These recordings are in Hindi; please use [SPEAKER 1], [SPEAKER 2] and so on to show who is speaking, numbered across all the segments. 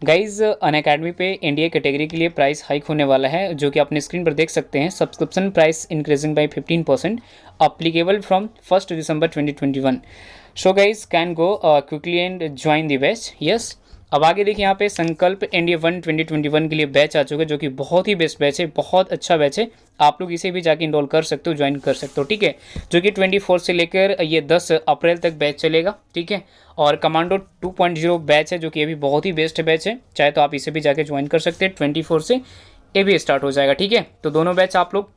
[SPEAKER 1] गाइज अनअकैडमी पे एनडीए कैटेगरी के लिए प्राइस हाइक होने वाला है, जो कि अपने स्क्रीन पर देख सकते हैं। Subscription price increasing by 15%, applicable from 1 December 2021। So guys can go quickly and join the batch. Yes, अब आगे देखिए, यहाँ पे संकल्प एनडीए 1 2021 के लिए बैच आ चुका है, जो कि बहुत ही बेस्ट बैच है, बहुत अच्छा बैच है। आप लोग इसे भी जाके इनरोल कर सकते हो, ज्वाइन कर सकते हो, ठीक है। जो कि 24 से लेकर ये 10 अप्रैल तक बैच चलेगा, ठीक है। और कमांडो 2.0 बैच है, जो कि ये भी बहुत ही बेस्ट बैच है, चाहे तो आप इसे भी जाके ज्वाइन कर सकते हैं। 24 से ये भी स्टार्ट हो जाएगा, ठीक है। तो दोनों बैच आप लोग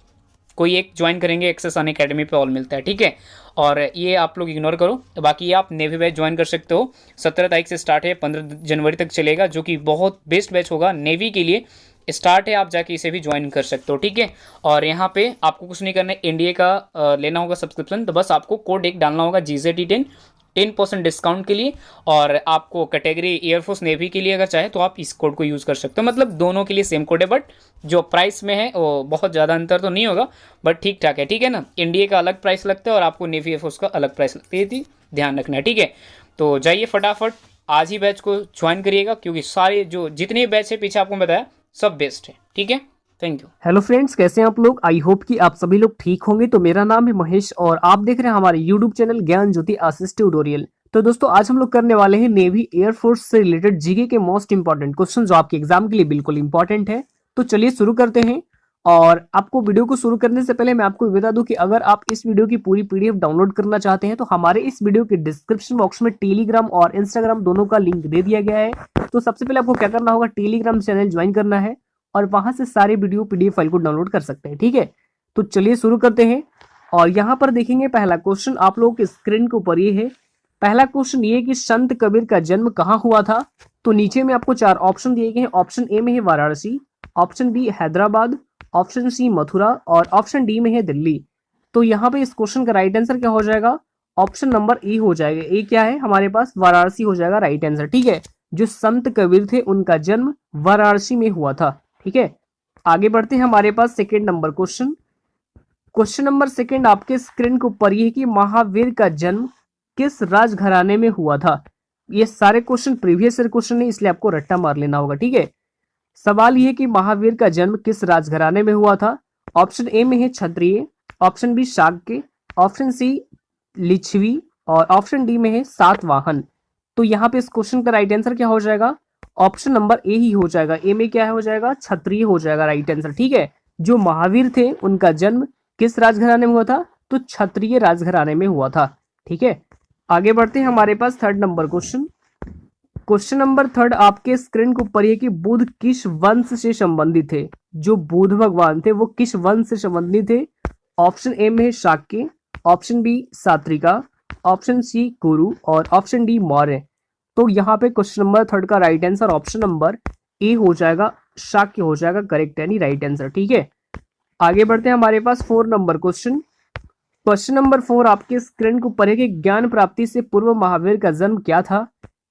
[SPEAKER 1] कोई एक ज्वाइन करेंगे, एक्सेस अनअकैडमी पे ऑल मिलता है, ठीक है। और ये आप लोग इग्नोर करो, बाकी ये आप नेवी बैच ज्वाइन कर सकते हो। 17 तारीख से स्टार्ट है, 15 जनवरी तक चलेगा, जो कि बहुत बेस्ट बैच होगा नेवी के लिए। स्टार्ट है, आप जाके इसे भी ज्वाइन कर सकते हो, ठीक है। और यहाँ पे आपको कुछ नहीं करना है, एनडीए का लेना होगा सब्सक्रिप्शन, तो बस आपको कोड एक डालना होगा GZT10, 10% डिस्काउंट के लिए। और आपको कैटेगरी एयरफोर्स नेवी के लिए अगर चाहे तो आप इस कोड को यूज़ कर सकते हो, मतलब दोनों के लिए सेम कोड है, बट जो प्राइस में है वो बहुत ज़्यादा अंतर तो नहीं होगा, बट ठीक ठाक है, ठीक है ना। एनडीए का अलग प्राइस लगता है और आपको नेवी एयरफोर्स का अलग प्राइस लगता है, ये ध्यान रखना है, ठीक है। तो जाइए फटाफट आज ही बैच को ज्वाइन करिएगा, क्योंकि सारे जो जितने बैच है पीछे आपको बताया सब बेस्ट है, ठीक है। Thank you.
[SPEAKER 2] हेलो फ्रेंड्स, कैसे हैं आप लोग। आई होप कि आप सभी लोग ठीक होंगे। तो मेरा नाम है महेश और आप देख रहे हैं हमारे यूट्यूब चैनल ज्ञान ज्योति आसिस्ट ट्यूटोरियल। तो दोस्तों, आज हम लोग करने वाले हैं नेवी एयरफोर्स से रिलेटेड जीके के मोस्ट इंपॉर्टेंट क्वेश्चन, जो आपके एग्जाम के लिए बिल्कुल इंपॉर्टेंट है। तो चलिए शुरू करते हैं। और आपको वीडियो को शुरू करने से पहले मैं आपको बता दूं कि अगर आप इस वीडियो की पूरी पीडीएफ डाउनलोड करना चाहते हैं तो हमारे इस वीडियो के डिस्क्रिप्शन बॉक्स में टेलीग्राम और इंस्टाग्राम दोनों का लिंक दे दिया गया है। तो सबसे पहले आपको क्या करना होगा, टेलीग्राम चैनल ज्वाइन करना है और वहां से सारे वीडियो पीडीएफ फाइल को डाउनलोड कर सकते हैं, ठीक है। तो चलिए शुरू करते हैं। और यहाँ पर देखेंगे पहला क्वेश्चन आप लोगों के स्क्रीन के ऊपर ये है। पहला क्वेश्चन ये कि संत कबीर का जन्म कहाँ हुआ था। तो नीचे में आपको 4 ऑप्शन दिए गए हैं। ऑप्शन ए में है Varanasi, option B Hyderabad, option C Mathura और ऑप्शन डी में है दिल्ली। तो यहाँ पे इस क्वेश्चन का राइट आंसर क्या हो जाएगा, ऑप्शन नंबर ए हो जाएगा। ए क्या है हमारे पास, वाराणसी हो जाएगा राइट आंसर, ठीक है। जो संत कबीर थे उनका जन्म वाराणसी में हुआ था, ठीक है। आगे बढ़ते हैं हमारे पास second number question. Question number second आपके स्क्रीन के ऊपर ये है कि महावीर का जन्म किस राजघराने में हुआ था। ये सारे क्वेश्चन प्रीवियस ईयर क्वेश्चन है, इसलिए आपको रट्टा मार लेना होगा, ठीक है। सवाल ये है कि महावीर का जन्म किस राजघराने में हुआ था। ऑप्शन ए में है Kshatriya, option B Shakya, option C Licchavi और ऑप्शन डी में है सातवाहन। तो यहाँ पे इस क्वेश्चन का राइट आंसर क्या हो जाएगा, ऑप्शन नंबर ए ही हो जाएगा। ए में क्या हो जाएगा, क्षत्रिय हो जाएगा राइट आंसर, ठीक है। जो महावीर थे उनका जन्म किस राजघराने में हुआ था, तो क्षत्रिय राजघराने में हुआ था, ठीक है। आगे बढ़ते हैं हमारे पास third number question. Question number third आपके स्क्रीन के ऊपर ये कि बुध किस वंश से संबंधित थे। जो बुध भगवान थे वो किस वंश से संबंधित थे। ऑप्शन ए में है Shakya, option B Satrika, option C Kuru और ऑप्शन डी मौर्य। तो यहाँ पे क्वेश्चन नंबर थर्ड का right answer option number A हो जाएगा, शाक्य हो जाएगा करेक्ट यानी राइट आंसर, ठीक है। आगे बढ़ते हैं हमारे पास 4 नंबर क्वेश्चन। क्वेश्चन नंबर 4 आपके स्क्रीन के ऊपर है कि ज्ञान प्राप्ति से पूर्व महावीर का जन्म क्या था।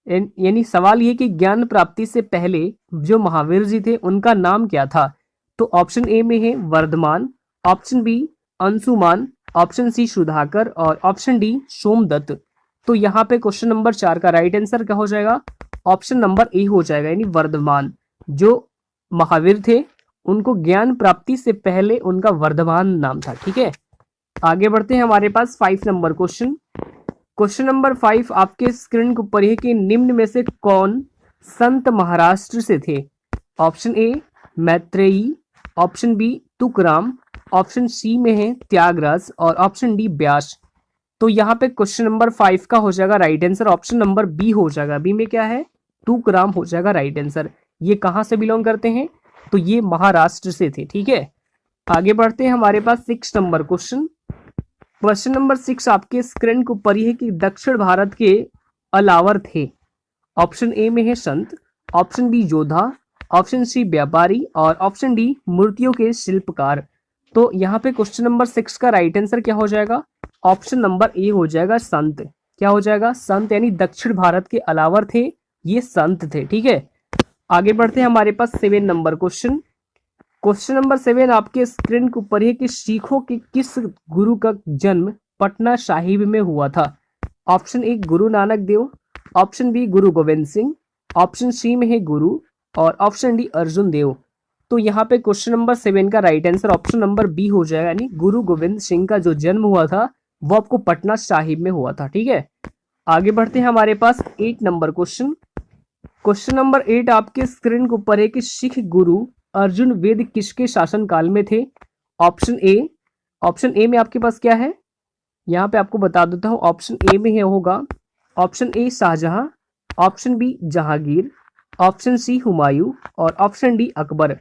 [SPEAKER 2] यानी सवाल ये कि ज्ञान प्राप्ति से पहले जो महावीर जी थे उनका नाम क्या था। तो ऑप्शन ए में है Vardhaman, option B Anshuman, option C Sudhakar और ऑप्शन डी सोमदत्त। तो यहाँ पे क्वेश्चन नंबर 4 का राइट आंसर क्या हो जाएगा, ऑप्शन नंबर ए हो जाएगा यानी वर्धमान। जो महावीर थे उनको ज्ञान प्राप्ति से पहले उनका वर्धमान नाम था, ठीक है। आगे बढ़ते हैं हमारे पास 5 नंबर क्वेश्चन। क्वेश्चन नंबर 5 आपके स्क्रीन के ऊपर है कि निम्न में से कौन संत महाराष्ट्र से थे। Option A Maitreyi, option B Tukaram, option C में है त्यागराज और ऑप्शन डी व्यास। तो यहाँ पे क्वेश्चन नंबर 5 का हो जाएगा right answer option number B हो जाएगा। बी में क्या है, तुकराम हो जाएगा राइट आंसर। ये कहाँ से बिलोंग करते हैं, तो ये महाराष्ट्र से थे, ठीक है। आगे बढ़ते हैं हमारे पास 6 नंबर क्वेश्चन। क्वेश्चन नंबर 6 आपके स्क्रीन के ऊपर ये है कि दक्षिण भारत के अलावर थे। ऑप्शन ए में है संत, ऑप्शन बी योद्धा, ऑप्शन सी व्यापारी और ऑप्शन डी मूर्तियों के शिल्पकार। तो यहाँ पे क्वेश्चन नंबर 6 का राइट आंसर क्या हो जाएगा, ऑप्शन नंबर ए हो जाएगा संत। क्या हो जाएगा, संत, यानी दक्षिण भारत के अलावर थे, ये संत थे, ठीक है। आगे बढ़ते हैं हमारे पास 7 नंबर क्वेश्चन। क्वेश्चन नंबर 7 आपके स्क्रीन के ऊपर है कि सिखों के किस गुरु का जन्म पटना साहिब में हुआ था। Option A Guru Nanak Dev, option B Guru Govind Singh, option C में है गुरु और ऑप्शन डी अर्जुन देव। तो यहाँ पे क्वेश्चन नंबर 7 का right answer option number B हो जाएगा, यानी गुरु गोविंद सिंह का जो जन्म हुआ था वो आपको पटना साहिब में हुआ था। ठीक है, आगे बढ़ते हैं हमारे पास 8 नंबर क्वेश्चन। क्वेश्चन नंबर 8 आपके स्क्रीन के ऊपर है कि सिख गुरु अर्जुन वेद किसके शासन काल में थे। ऑप्शन ए में आपके पास क्या है, यहाँ पे आपको बता देता हूँ। ऑप्शन ए में है होगा option A Shahjahan, option B Jahangir, option C Humayun और ऑप्शन डी अकबर।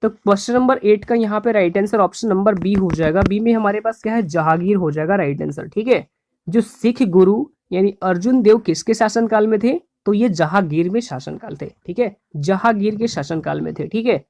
[SPEAKER 2] तो क्वेश्चन नंबर 8 का यहाँ पे right answer option number B हो जाएगा। बी में हमारे पास क्या है, जहांगीर हो जाएगा राइट आंसर। ठीक है, जो सिख गुरु यानी अर्जुन देव किसके शासनकाल में थे, तो ये जहांगीर में शासनकाल थे। ठीक है, जहांगीर के शासनकाल में थे। ठीक है,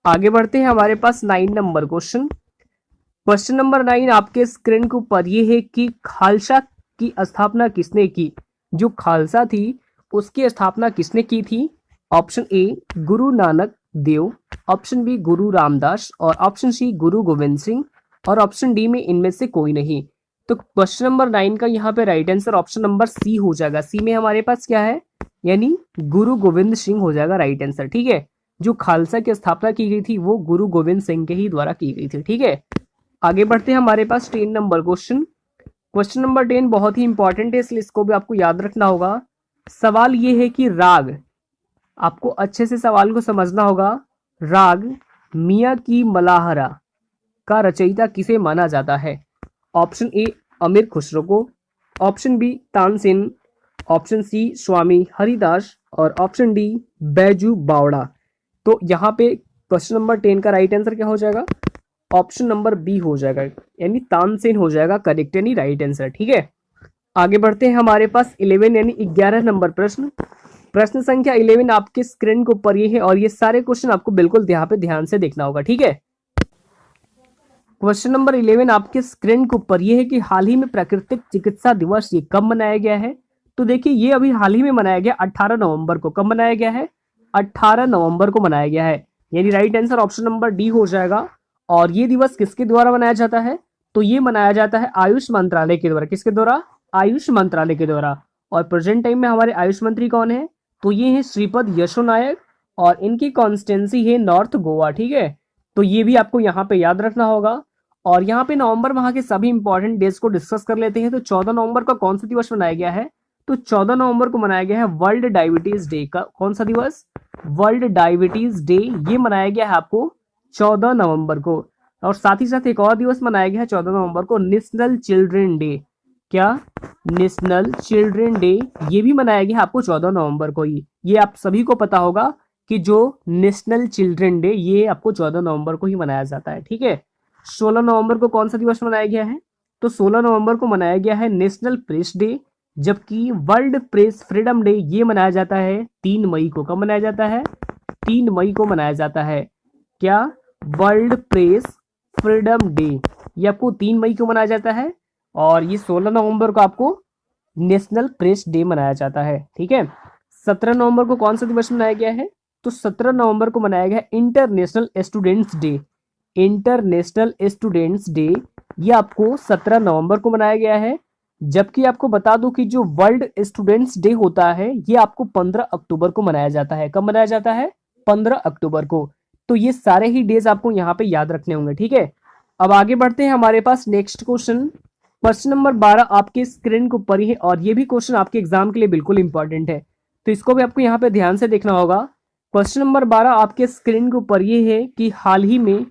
[SPEAKER 2] आगे बढ़ते हैं हमारे पास 9 नंबर क्वेश्चन। क्वेश्चन नंबर 9 आपके स्क्रीन के ऊपर ये है कि खालसा की स्थापना किसने की। जो खालसा थी उसकी स्थापना किसने की थी। Option A Guru Nanak Dev, option B गुरु रामदास और ऑप्शन सी गुरु गोविंद सिंह और ऑप्शन डी में इनमें से कोई नहीं। तो क्वेश्चन नंबर 9 का यहाँ पे right answer option number C हो जाएगा। सी में हमारे पास क्या है, यानी गुरु गोविंद सिंह हो जाएगा राइट आंसर। ठीक है, जो खालसा की स्थापना की गई थी वो गुरु गोविंद सिंह के ही द्वारा की गई थी। ठीक है, आगे बढ़ते हैं हमारे पास 10 नंबर क्वेश्चन। क्वेश्चन नंबर 10 बहुत ही इंपॉर्टेंट है, इसलिए इसको भी आपको याद रखना होगा। सवाल ये है कि राग, आपको अच्छे से सवाल को समझना होगा। राग मियाँ की मलाहरा का रचयिता किसे माना जाता है। ऑप्शन ए अमीर खुसरो को, option B Tansen, option C Swami Haridas और ऑप्शन डी बैजू बावड़ा। तो यहाँ पे क्वेश्चन नंबर 10 का राइट आंसर क्या हो जाएगा, ऑप्शन नंबर बी हो जाएगा, यानी तानसेन हो जाएगा करेक्ट यानी राइट आंसर। ठीक है, आगे बढ़ते हैं हमारे पास 11 यानी 11 नंबर प्रश्न। प्रश्न संख्या 11 आपके स्क्रीन के ऊपर ये है और ये सारे क्वेश्चन आपको बिल्कुल यहाँ पे ध्यान से देखना होगा। ठीक है, क्वेश्चन नंबर 11 आपके स्क्रीन के ऊपर ये है कि हाल ही में प्राकृतिक चिकित्सा दिवस ये कब मनाया गया है। तो देखिए ये अभी हाल ही में मनाया गया 18 नवंबर को। कब मनाया गया है, 18 नवंबर को मनाया गया है, यानी right answer option number D हो जाएगा। और ये दिवस किसके द्वारा मनाया जाता है, तो ये मनाया जाता है आयुष मंत्रालय के द्वारा। किसके द्वारा, आयुष मंत्रालय के द्वारा। और प्रेजेंट टाइम में हमारे आयुष मंत्री कौन है, तो ये है श्रीपद यशो नायक और इनकी कॉन्स्टिट्यूंसी है नॉर्थ गोवा। ठीक है, तो ये भी आपको यहाँ पे याद रखना होगा। और यहाँ पे नवंबर माह के सभी इंपॉर्टेंट डेज को डिस्कस कर लेते हैं। तो 14 नवंबर का कौन सा दिवस मनाया गया है, तो 14 नवंबर को मनाया गया है वर्ल्ड डायबिटीज डे का। कौन सा दिवस, वर्ल्ड डायबिटीज डे, ये मनाया गया है आपको 14 नवंबर को। और साथ ही साथ एक और दिवस मनाया गया है 14 नवंबर को, नेशनल चिल्ड्रन डे। क्या, नेशनल चिल्ड्रन डे, ये भी मनाया गया है आपको 14 नवंबर को ही। ये आप सभी को पता होगा कि जो नेशनल चिल्ड्रन डे ये आपको 14 नवंबर को ही मनाया जाता है। ठीक है, 16 नवंबर को कौन सा दिवस मनाया गया है, तो 16 नवंबर को मनाया गया है नेशनल प्रेस डे। जबकि वर्ल्ड प्रेस फ्रीडम डे ये मनाया जाता है 3 मई को। कब मनाया जाता है, 3 मई को मनाया जाता है। क्या, वर्ल्ड प्रेस फ्रीडम डे ये आपको 3 मई को मनाया जाता है और ये 16 नवंबर को आपको नेशनल प्रेस डे मनाया जाता है। ठीक है, 17 नवंबर को कौन सा दिवस मनाया गया है, तो 17 नवंबर को मनाया गया है international students day. International students day ये आपको 17 नवंबर को मनाया गया है। जबकि आपको बता दूं कि जो वर्ल्ड स्टूडेंट्स डे होता है ये आपको 15 अक्टूबर को मनाया जाता है। कब मनाया जाता है, 15 अक्टूबर को। तो ये सारे ही डेज आपको यहाँ पे याद रखने होंगे। ठीक है, अब आगे बढ़ते हैं हमारे पास नेक्स्ट क्वेश्चन। क्वेश्चन नंबर 12 आपके स्क्रीन के ऊपर ही है और ये भी क्वेश्चन आपके एग्जाम के लिए बिल्कुल इंपॉर्टेंट है, तो इसको भी आपको यहाँ पे ध्यान से देखना होगा। क्वेश्चन नंबर 12 आपके स्क्रीन के ऊपर ये है कि हाल ही में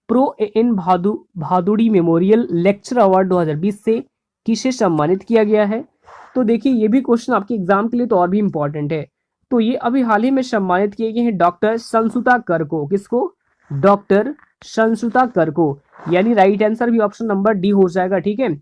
[SPEAKER 2] pro N Bhaduri memorial lecture award 2020 से किसे सम्मानित किया गया है। तो देखिए ये भी क्वेश्चन आपके एग्जाम के लिए तो और भी इंपॉर्टेंट है। तो ये अभी हाल ही में सम्मानित किए गए हैं डॉक्टर संसुता कर को। किसको, डॉक्टर संसुता कर को, यानी राइट आंसर भी ऑप्शन नंबर डी हो जाएगा। ठीक है,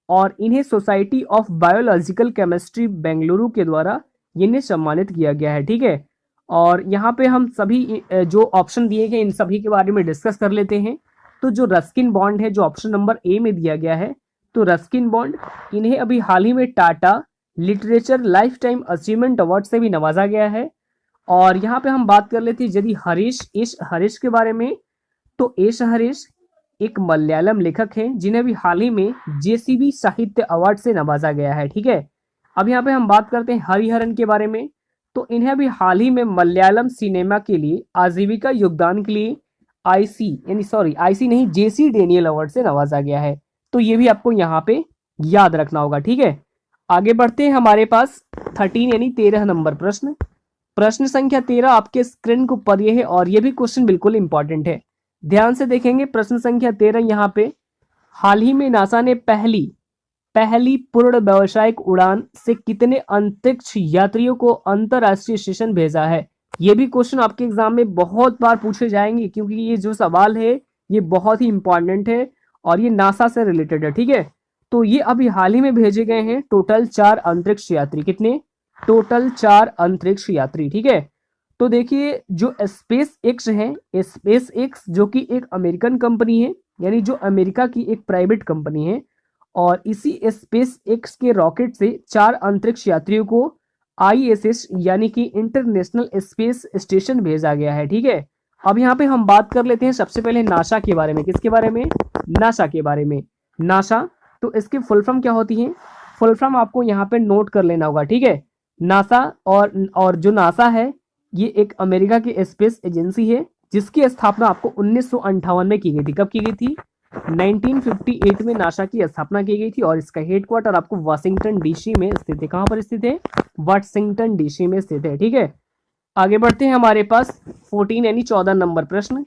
[SPEAKER 2] और इन्हें society of biological chemistry Bengaluru के द्वारा इन्हें सम्मानित किया गया है। ठीक है, और यहाँ पे हम सभी जो ऑप्शन दिए गए इन सभी के बारे में डिस्कस कर लेते हैं। तो जो रस्किन बॉन्ड है जो ऑप्शन नंबर ए में दिया गया है, तो रस्किन बॉन्ड इन्हें अभी हाल ही में Tata literature life time achievement award से भी नवाजा गया है। और यहाँ पे हम बात कर लेते हैं यदि एस हरीश के बारे में, तो एस हरीश एक मलयालम लेखक हैं जिन्हें अभी हाल ही में जेसीबी साहित्य अवार्ड से नवाजा गया है। ठीक है, अब यहाँ पे हम बात करते हैं हरिहरन के बारे में। तो इन्हें अभी हाल ही में मलयालम सिनेमा के लिए आजीविका योगदान के लिए आईसी नहीं, जेसी डेनियल अवार्ड से नवाजा गया है। तो ये भी आपको यहाँ पे याद रखना होगा, ठीक है। आगे बढ़ते हैं, हमारे पास 13 यानी 13 नंबर प्रश्न। प्रश्न संख्या 13 आपके स्क्रीन के ऊपर ये है और ये भी क्वेश्चन बिल्कुल इंपॉर्टेंट है, ध्यान से देखेंगे। प्रश्न संख्या 13 यहाँ पे, हाल ही में नासा ने पहली पूर्ण व्यावसायिक उड़ान से कितने अंतरिक्ष यात्रियों को अंतरराष्ट्रीय स्टेशन भेजा है। ये भी क्वेश्चन आपके एग्जाम में बहुत बार पूछे जाएंगे, क्योंकि ये जो सवाल है ये बहुत ही इंपॉर्टेंट है और ये नासा से रिलेटेड है, ठीक है। तो ये अभी हाल ही में भेजे गए हैं टोटल 4 अंतरिक्ष यात्री। कितने? टोटल 4 अंतरिक्ष यात्री, ठीक है। तो देखिए जो स्पेस एक्स है, स्पेस एक्स जो कि एक अमेरिकन कंपनी है, यानी जो अमेरिका की एक प्राइवेट कंपनी है, और इसी स्पेस एक्स के रॉकेट से 4 अंतरिक्ष यात्रियों को आईएसएस यानी कि इंटरनेशनल स्पेस स्टेशन भेजा गया है, ठीक है। अब यहाँ पे हम बात कर लेते हैं सबसे पहले नासा के बारे में। किसके बारे में? नासा के बारे में। नासा, तो इसकी फुल फॉर्म क्या होती है? फुल फॉर्म आपको यहाँ पे नोट कर लेना होगा, ठीक है। नासा और जो नासा है ये एक अमेरिका की स्पेस एजेंसी है, जिसकी स्थापना आपको 1958 में की गई थी। कब की गई थी? 1958 में नासा की स्थापना की गई थी और इसका हेडक्वार्टर आपको वाशिंगटन डीसी में स्थित है। कहां पर स्थित है? वाशिंगटन डीसी में स्थित है, ठीक है। आगे बढ़ते हैं, हमारे पास 14 यानी 14 नंबर प्रश्न।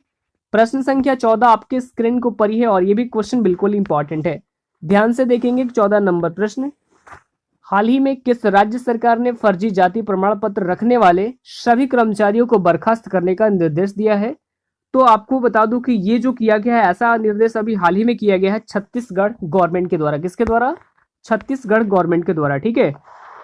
[SPEAKER 2] प्रश्न संख्या 14 आपके स्क्रीन को ऊपर ही है और ये भी क्वेश्चन बिल्कुल इंपॉर्टेंट है, ध्यान से देखेंगे। 14 नंबर प्रश्न, हाल ही में किस राज्य सरकार ने फर्जी जाति प्रमाण पत्र रखने वाले सभी कर्मचारियों को बर्खास्त करने का निर्देश दिया है? तो आपको बता दूं कि ये जो किया गया है, ऐसा निर्देश अभी हाल ही में किया गया है छत्तीसगढ़ गवर्नमेंट के द्वारा। किसके द्वारा? छत्तीसगढ़ गवर्नमेंट के द्वारा, ठीक है।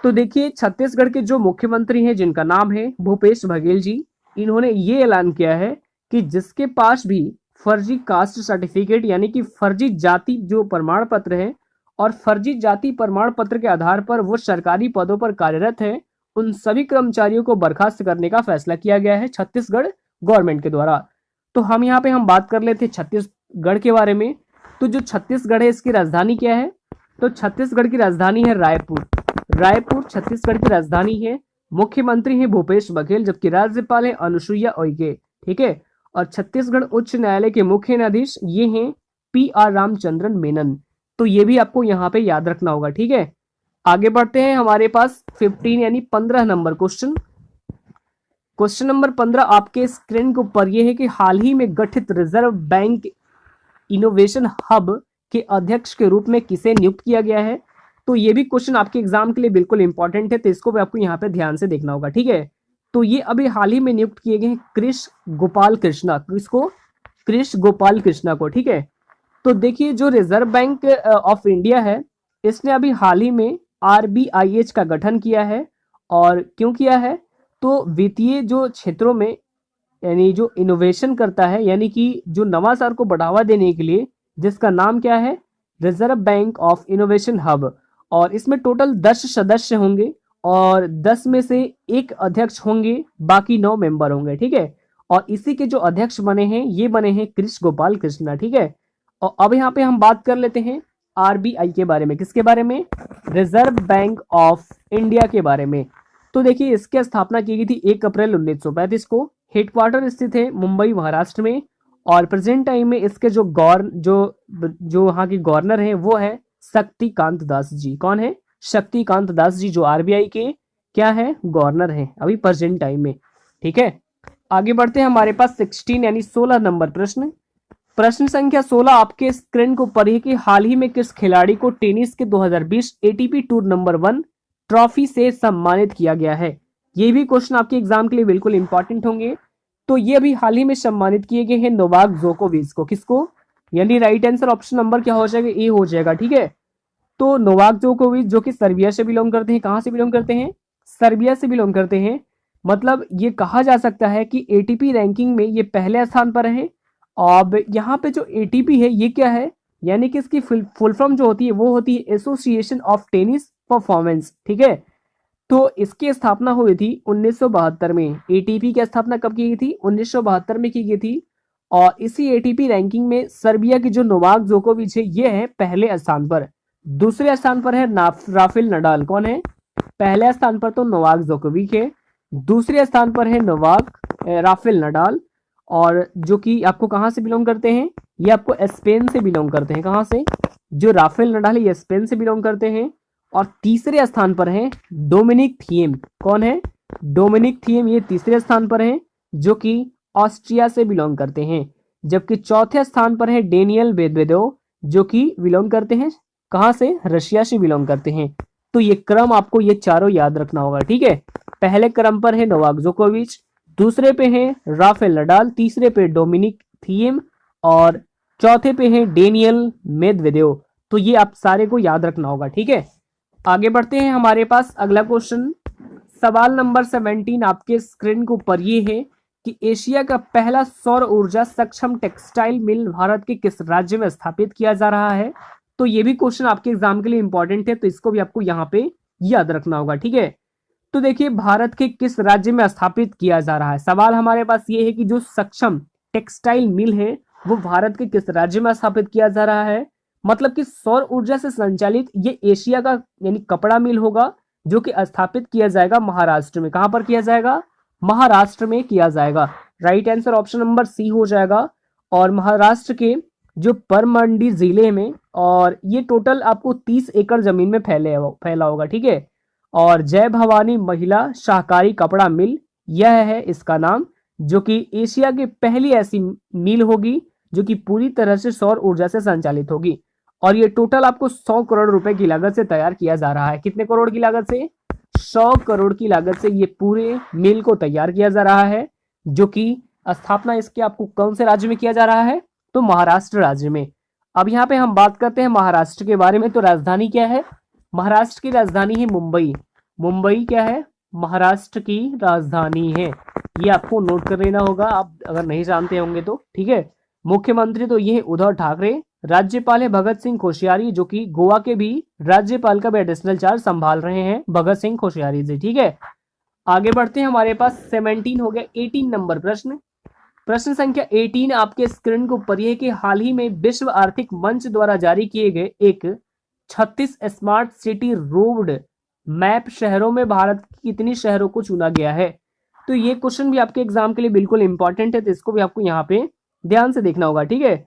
[SPEAKER 2] तो देखिए छत्तीसगढ़ के जो मुख्यमंत्री हैं, जिनका नाम है भूपेश बघेल जी, इन्होंने ये ऐलान किया है कि जिसके पास भी फर्जी कास्ट सर्टिफिकेट यानी कि फर्जी जाति जो प्रमाण पत्र है और फर्जी जाति प्रमाण पत्र के आधार पर वो सरकारी पदों पर कार्यरत है, उन सभी कर्मचारियों को बर्खास्त करने का फैसला किया गया है छत्तीसगढ़ गवर्नमेंट के द्वारा। तो हम यहाँ पे हम बात कर लेते हैं छत्तीसगढ़ के बारे में। तो जो छत्तीसगढ़ है इसकी राजधानी क्या है? तो छत्तीसगढ़ की राजधानी है रायपुर। रायपुर छत्तीसगढ़ की राजधानी है। मुख्यमंत्री है भूपेश बघेल, जबकि राज्यपाल है अनुसुईया उइके, ठीक है। और छत्तीसगढ़ उच्च न्यायालय के मुख्य न्यायाधीश ये हैं PR रामचंद्रन मेनन। तो ये भी आपको यहाँ पे याद रखना होगा, ठीक है। आगे बढ़ते हैं, हमारे पास 15 यानी 15 नंबर क्वेश्चन। क्वेश्चन नंबर 15 आपके स्क्रीन के ऊपर ये है कि हाल ही में गठित रिजर्व बैंक इनोवेशन हब के अध्यक्ष के रूप में किसे नियुक्त किया गया है? तो ये भी क्वेश्चन आपके एग्जाम के लिए बिल्कुल इंपॉर्टेंट है, तो इसको भी आपको यहाँ पे ध्यान से देखना होगा, ठीक है। तो ये अभी हाल ही में नियुक्त किए गए हैं कृष गोपाल कृष्णा। किसको? कृष गोपाल कृष्णा को, ठीक है। तो देखिए जो रिजर्व बैंक ऑफ इंडिया है, इसने अभी हाल ही में RBIH का गठन किया है। और क्यों किया है? तो वित्तीय जो क्षेत्रों में यानी जो इनोवेशन करता है, यानी कि जो नवाचार को बढ़ावा देने के लिए, जिसका नाम क्या है? Reserve bank of innovation hub. और इसमें टोटल 10 सदस्य होंगे और 10 में से एक अध्यक्ष होंगे, बाकी 9 मेंबर होंगे, ठीक है। और इसी के जो अध्यक्ष बने हैं ये बने हैं कृष गोपाल कृष्णा, ठीक है। और अब यहाँ पे हम बात कर लेते हैं RBI के बारे में। किसके बारे में? रिजर्व बैंक ऑफ इंडिया के बारे में। तो देखिए इसकी स्थापना की गई थी 1 अप्रैल 1935 को। हेडक्वार्टर स्थित है मुंबई महाराष्ट्र में। और प्रेजेंट टाइम में इसके जो वहाँ के गवर्नर हैं वो है शक्तिकांत दास जी। कौन है? शक्तिकांत दास जी, जो RBI के क्या है? गवर्नर हैं अभी प्रेजेंट टाइम में, ठीक है। आगे बढ़ते हैं, हमारे पास 16 यानी 16 नंबर प्रश्न। प्रश्न संख्या 16 आपके स्क्रीन को ऊपर है कि हाल ही में किस खिलाड़ी को टेनिस के 2020 ATP टूर नंबर 1 ट्रॉफी से सम्मानित किया गया है? ये भी क्वेश्चन आपके एग्जाम के लिए बिल्कुल इंपॉर्टेंट होंगे। तो ये अभी हाल ही में सम्मानित किए गए हैं नोवाक जोकोविच को। किसको? यानी राइट आंसर ऑप्शन नंबर क्या हो जाएगा? ए हो जाएगा, ठीक है। तो नोवाक जोकोविच जो कि सर्बिया से बिलोंग करते हैं। कहाँ से बिलोंग करते हैं? सर्बिया से बिलोंग करते हैं। मतलब ये कहा जा सकता है कि ATP रैंकिंग में ये पहले स्थान पर है। अब यहाँ पे जो ATP है ये क्या है? यानी कि इसकी फुल फॉर्म जो होती है वो होती है एसोसिएशन ऑफ टेनिस परफॉर्मेंस, ठीक है। तो इसकी स्थापना हुई थी 1972 में। ATP की स्थापना कब की गई थी? 1972 में की गई थी। और इसी ATP रैंकिंग में सर्बिया की जो नोवाक जोकोविच है ये है पहले स्थान पर। दूसरे स्थान पर है राफेल नडाल। कौन है? पहले स्थान पर तो नोवाक जोकोविच है। दूसरे स्थान पर है नोवाक राफेल नडाल, और जो कि आपको कहाँ से बिलोंग करते हैं, ये आपको स्पेन से बिलोंग करते हैं। कहाँ से? जो राफेल नडाल है ये स्पेन से बिलोंग करते हैं। और तीसरे स्थान पर है डोमिनिक थिएम। कौन है? डोमिनिक थिएम, ये तीसरे स्थान पर है, जो कि ऑस्ट्रिया से बिलोंग करते हैं। जबकि चौथे स्थान पर है डेनियल मेदवेदेव, जो कि बिलोंग करते हैं कहाँ से? रशिया से बिलोंग करते हैं। तो ये क्रम आपको ये चारों याद रखना होगा, ठीक है। पहले क्रम पर है नोवाक जोकोविच, दूसरे पे है राफेल नडाल, तीसरे पे डोमिनिक थिएम और चौथे पे है डेनियल मेदवेदेव। तो ये आप सारे को याद रखना होगा, ठीक है। आगे बढ़ते हैं, हमारे पास अगला क्वेश्चन सवाल नंबर 17 आपके स्क्रीन के ऊपर ये है कि एशिया का पहला सौर ऊर्जा सक्षम टेक्सटाइल मिल भारत के किस राज्य में स्थापित किया जा रहा है। तो ये भी क्वेश्चन आपके एग्जाम के लिए इंपॉर्टेंट है, तो इसको भी आपको यहाँ पे याद रखना होगा, ठीक है। तो देखिए भारत के किस राज्य में स्थापित किया जा रहा है। सवाल हमारे पास ये है कि जो सक्षम टेक्सटाइल मिल है वो भारत के किस राज्य में स्थापित किया जा रहा है। मतलब कि सौर ऊर्जा से संचालित ये एशिया का यानी कपड़ा मिल होगा, जो कि स्थापित किया जाएगा महाराष्ट्र में। कहां पर किया जाएगा? महाराष्ट्र में किया जाएगा। Right answer option number C हो जाएगा। और महाराष्ट्र के जो परमंडी जिले में, और ये टोटल आपको 30 एकड़ जमीन में फैला होगा, ठीक है। और जय भवानी महिला शाकाहारी कपड़ा मिल, यह है इसका नाम, जो कि एशिया की पहली ऐसी मिल होगी जो कि पूरी तरह से सौर ऊर्जा से संचालित होगी। और ये टोटल आपको 100 करोड़ रुपए की लागत से तैयार किया जा रहा है। कितने करोड़ की लागत से? 100 करोड़ की लागत से ये पूरे मिल को तैयार किया जा रहा है, जो कि स्थापना इसके आपको कौन से राज्य में किया जा रहा है? तो महाराष्ट्र राज्य में। अब यहाँ पे हम बात करते हैं महाराष्ट्र के बारे में। तो राजधानी क्या है? महाराष्ट्र की राजधानी है मुंबई। मुंबई क्या है? महाराष्ट्र की राजधानी है। ये आपको नोट कर लेना होगा, आप अगर नहीं जानते होंगे तो, ठीक है। मुख्यमंत्री तो ये है उद्धव ठाकरे। राज्यपाल है भगत सिंह कोश्यारी, जो कि गोवा के भी राज्यपाल का भी एडिशनल चार्ज संभाल रहे हैं भगत सिंह कोश्यारी जी, ठीक है। आगे बढ़ते हैं, हमारे पास 17 हो गया। 18 नंबर प्रश्न, प्रश्न संख्या 18 आपके स्क्रीन को ऊपर है कि हाल ही में विश्व आर्थिक मंच द्वारा जारी किए गए एक 36 स्मार्ट सिटी रोड मैप शहरों में भारत की कितनी शहरों को चुना गया है। तो ये क्वेश्चन भी आपके एग्जाम के लिए बिल्कुल इंपॉर्टेंट है, तो इसको भी आपको यहाँ पे ध्यान से देखना होगा, ठीक है।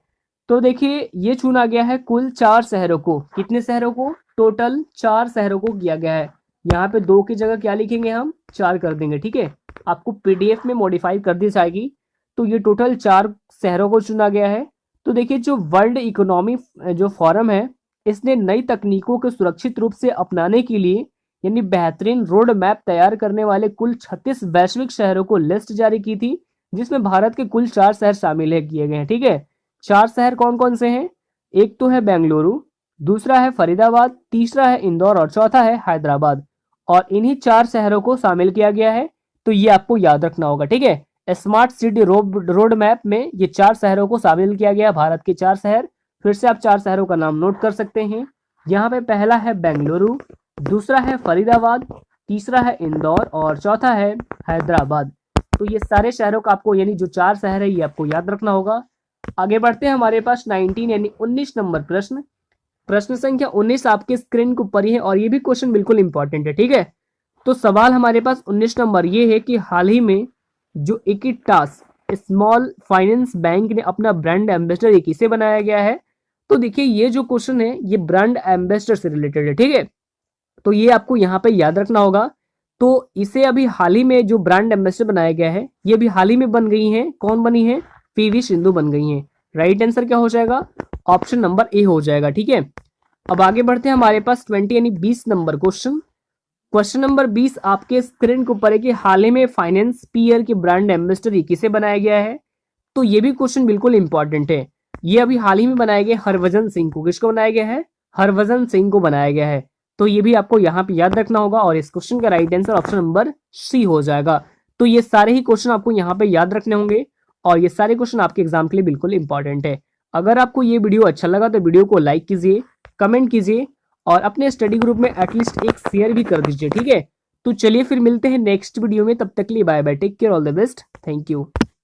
[SPEAKER 2] तो देखिए ये चुना गया है कुल 4 शहरों को। कितने शहरों को? टोटल 4 शहरों को किया गया है। यहाँ पे 2 की जगह क्या लिखेंगे हम? 4 कर देंगे, ठीक है। आपको पीडीएफ में मॉडिफाई कर दी जाएगी। तो ये टोटल 4 शहरों को चुना गया है। तो देखिए जो वर्ल्ड इकोनॉमी जो फोरम है, इसने नई तकनीकों को सुरक्षित रूप से अपनाने के लिए यानी बेहतरीन रोड मैप तैयार करने वाले कुल 36 वैश्विक शहरों को लिस्ट जारी की थी, जिसमें भारत के कुल 4 शहर शामिल है किए गए हैं, ठीक है। 4 शहर कौन कौन से हैं? एक तो है बेंगलुरु, दूसरा है फरीदाबाद, तीसरा है इंदौर और चौथा है हैदराबाद। और इन्हीं 4 शहरों को शामिल किया गया है। तो ये आपको याद रखना होगा, ठीक है। स्मार्ट सिटी रोड मैप में ये 4 शहरों को शामिल किया गया, भारत के 4 शहर। फिर से आप 4 शहरों का नाम नोट कर सकते हैं। यहाँ पे पहला है बेंगलुरु, दूसरा है फरीदाबाद, तीसरा है इंदौर और चौथा है हैदराबाद। तो ये सारे शहरों का आपको यानी जो 4 शहर है ये आपको याद रखना होगा। आगे बढ़ते हैं, हमारे पास 19 यानी 19 नंबर प्रश्न, प्रश्न संख्या 19 आपके स्क्रीन के ऊपर ही है, और ये भी क्वेश्चन बिल्कुल इंपॉर्टेंट है, ठीक है। तो सवाल हमारे पास 19 नंबर ये है कि हाल ही में जो इक्विटास स्मॉल फाइनेंस बैंक ने अपना ब्रांड एम्बेसडर ये किसे बनाया गया है। तो देखिए ये जो क्वेश्चन है ये ब्रांड एम्बेसडर से रिलेटेड है, ठीक है। तो ये आपको यहाँ पे याद रखना होगा। तो इसे अभी हाल ही में जो ब्रांड एम्बेसडर बनाया गया है, ये अभी हाल ही में बन गई है। कौन बनी है? पीवी सिंधु बन गई है। राइट आंसर क्या हो जाएगा? ऑप्शन नंबर ए हो जाएगा, ठीक है। अब आगे बढ़ते हैं, हमारे पास 20 यानी 20 नंबर क्वेश्चन, क्वेश्चन नंबर 20 आपके स्क्रीन के ऊपर है कि हाल ही में फाइनेंस पीयर के ब्रांड एम्बेसडर किसे बनाया गया है। तो ये भी क्वेश्चन बिल्कुल इंपॉर्टेंट है। ये अभी हाल ही में बनाया गया हरभजन सिंह को। किसको बनाया गया है? हरभजन सिंह को बनाया गया है। तो ये भी आपको यहाँ पे याद रखना होगा, और इस क्वेश्चन का right answer option number C हो जाएगा। तो ये सारे ही क्वेश्चन आपको यहाँ पे याद रखने होंगे, और ये सारे क्वेश्चन आपके एग्जाम के लिए बिल्कुल इंपॉर्टेंट है। अगर आपको ये वीडियो अच्छा लगा तो वीडियो को लाइक कीजिए, कमेंट कीजिए, और अपने स्टडी ग्रुप में एटलीस्ट एक शेयर भी कर दीजिए, ठीक है। तो चलिए फिर मिलते हैं नेक्स्ट वीडियो में, तब तक के लिए bye bye, take care, all the best, thank you.